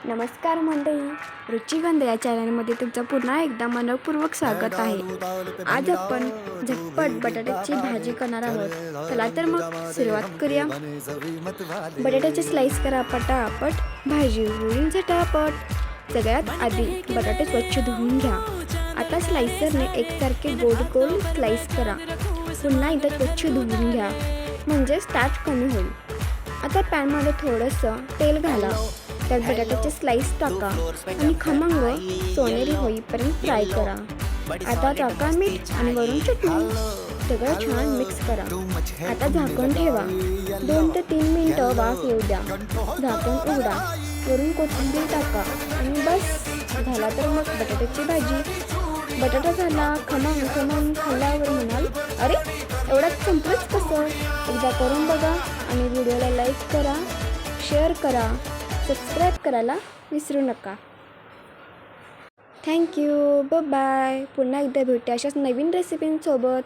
नमस्कार मंडळी, रुचिगंध या चॅनलमध्ये तुमचं पुन्हा एकदा मनपूर्वक स्वागत आहे। आज आपण झटपट बटाट्याची भाजी करणार आहोत। चला तर मग सुरुवात करूया। बटाट्याचे स्लाइस करा पटापट, भाजी होईल झटापट। सगळ्यात आधी बटाटे स्वच्छ धुवून घ्या। आता स्लाइसरने एकसारखे गोल गोल स्लाइस करा। पुन्हा एकदा स्वच्छ धुवून घ्या, म्हणजे स्टार्च कमी होईल। आता पॅनमध्ये थोडंसं तेल घाला, त्यात बटाट्याचे स्लाइस टाका आणि खमंग सोनेरी होईपर्यंत फ्राय करा। आता टाका मीठ आणि वरून चटणी, सगळं छान मिक्स करा। आता झाकण ठेवा, 2 ते 3 मिनिटं वाफ येऊ द्या। झाकण उघडा, वरून कोथिंबीर टाका आणि बस झाला तर मग बटाट्याची भाजी। बटाटा झाला खमंग खमंग, खाल्ल्यावर म्हणाल अरे एवढ्यात संपलंच कसं। एकदा करून बघा आणि व्हिडिओला लाईक करा, शेअर करा, सबस्क्राईब करायला विसरू नका। Thank you, bye bye. पुन्हा एकदा भेटूया अशाच नवीन रेसिपींसोबत।